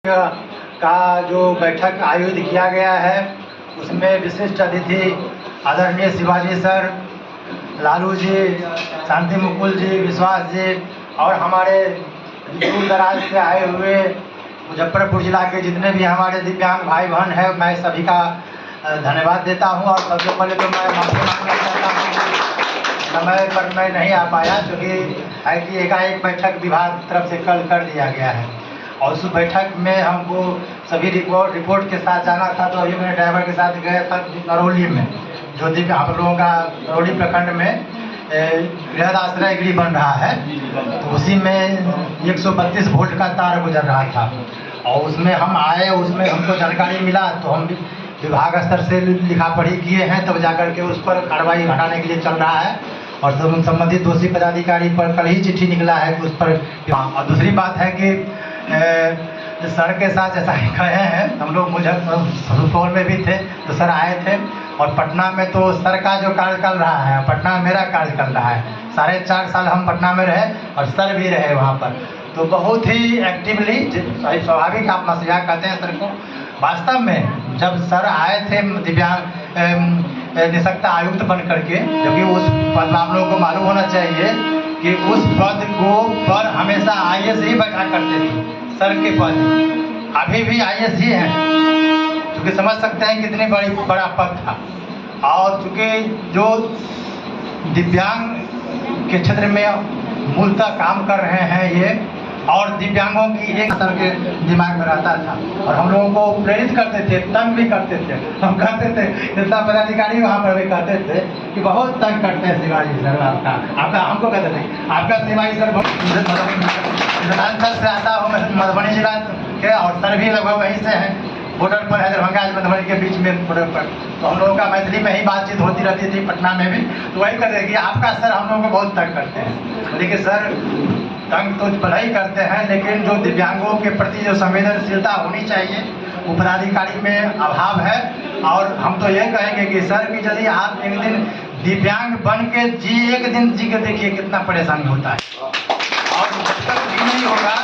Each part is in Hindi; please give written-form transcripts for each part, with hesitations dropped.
का जो बैठक आयोजित किया गया है उसमें विशिष्ट अतिथि आदरणीय शिवाजी सर, लालू जी, शांति मुकुल जी, विश्वास जी और हमारे दूर दराज से आए हुए मुजफ्फरपुर जिला के जितने भी हमारे दिव्यांग भाई बहन हैं, मैं सभी का धन्यवाद देता हूं। और सबसे पहले तो मैं माफी मांगना चाहता हूं, समय पर मैं नहीं आ पाया क्योंकि एकाएक बैठक विभाग की तरफ से कल कर दिया गया है और उस बैठक में हमको सभी रिपोर्ट के साथ जाना था। तो अभी मैं ड्राइवर के साथ गया था नरौली में, जो दिव्य आप लोगों का नरौली प्रखंड में गृह आश्रय गृह बन रहा है, तो उसी में 132 वोल्ट का तार गुजर रहा था और उसमें हम आए, उसमें हमको जानकारी मिला तो हम विभाग स्तर से लिखा पढ़ी किए हैं, तब जाकर के उस पर कार्रवाई हटाने के लिए चल रहा है और संबंधित दोषी पदाधिकारी पर कल ही चिट्ठी निकला है कि उस पर। और दूसरी बात है कि सर के साथ जैसा ही कहे हैं, हम लोग मुजफ्फरपुर में भी थे तो सर आए थे और पटना में तो सर का जो कार्यकाल रहा है, पटना में मेरा कार्यकाल रहा है, 4.5 साल हम पटना में रहे और सर भी रहे वहाँ पर, तो बहुत ही एक्टिवली, स्वाभाविक आप मसीहा कहते हैं सर को। वास्तव में जब सर आए थे दिव्यांग निशक्ता आयुक्त बन करके, जबकि उस पद आप लोगों को मालूम होना चाहिए कि उस पद को पर हमेशा IAS ही बैठा करते थे, सर के पद अभी भी IAS ही हैं, क्योंकि समझ सकते हैं कितनी बड़ा पद था। और चूँकि जो दिव्यांग के क्षेत्र में मूलतः काम कर रहे हैं ये, और दिव्यांगों की एक सर के दिमाग में रहता था और हम लोगों को प्रेरित करते थे, तंग भी करते थे। हम कहते थे, नेता पदाधिकारी वहाँ पर भी कहते थे कि बहुत तंग करते हैं शिवाजी सर आपका हमको कहते थे आपका शिवाजी सर मिथिलांचल से आता हूँ, मधुबनी जिला के, और सर भी लगभग वहीं से हैं, बॉर्डर पर है, दरभंगा मधुबनी के बीच में बॉर्डर पर। तो हम लोगों का मैथिली में ही बातचीत होती रहती थी पटना में भी, तो वही कहते हैं कि आपका सर हम लोगों को बहुत तंग करते हैं। लेकिन सर तंग तो भले ही करते हैं, लेकिन जो दिव्यांगों के प्रति जो संवेदनशीलता होनी चाहिए वो पदाधिकारी में अभाव है। और हम तो ये कहेंगे कि सर कि यदि आप एक दिन दिव्यांग बन के एक दिन जी के देखिए कितना परेशानी होता है, और जब तक भी नहीं होगा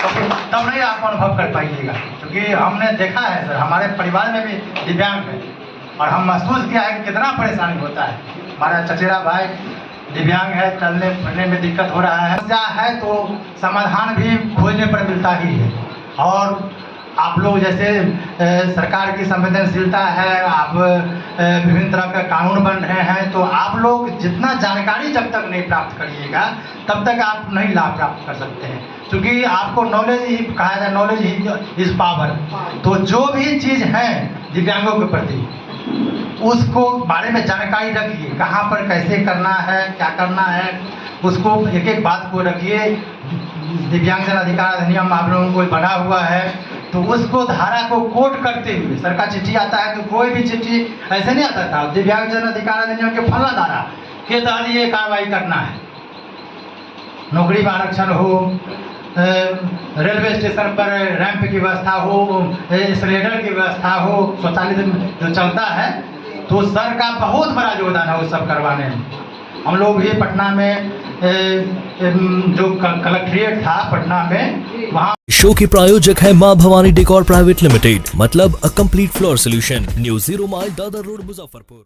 तो फिर तब नहीं आप अनुभव कर पाइएगा। क्योंकि हमने देखा है सर, हमारे परिवार में भी दिव्यांग है और हम महसूस किया है कि कितना परेशानी होता है। हमारा चचेरा भाई दिव्यांग है, चलने फिरने में दिक्कत हो रहा है, समस्या है तो समाधान भी खोजने पर मिलता ही है। और आप लोग जैसे सरकार की संवेदनशीलता है, आप विभिन्न तरह का कानून बन रहे हैं, तो आप लोग जितना जानकारी जब तक नहीं प्राप्त करिएगा तब तक आप नहीं लाभ प्राप्त कर सकते हैं, क्योंकि आपको नॉलेज ही कहा जाए, नॉलेज ही इज पावर। तो जो भी चीज़ है दिव्यांगों के प्रति उसको बारे में जानकारी रखिए, कहाँ पर कैसे करना है, क्या करना है, उसको एक एक बात को रखिए। दिव्यांगजन अधिकार अधिनियम आप लोगों को बना हुआ है, तो उसको धारा को कोट करते हुए सर का चिट्ठी आता है, तो कोई भी चिट्ठी ऐसे नहीं आता था, दिव्यांगजन अधिकार अधिनियम के फला धारा के तहत ये कार्रवाई करना है। नौकरी में आरक्षण हो, रेलवे स्टेशन पर रैंप की व्यवस्था हो, स्लेडर की व्यवस्था हो, स्वचालित जो चलता है, तो सर का बहुत बड़ा योगदान है वो सब करवाने में। हम लोग भी पटना में जो कलेक्ट्रेट था पटना में, वहाँ शो के प्रायोजक है मां भवानी डेकोर प्राइवेट लिमिटेड, मतलब a complete floor solution, new 0 mile Dadar road, Muzaffarpur.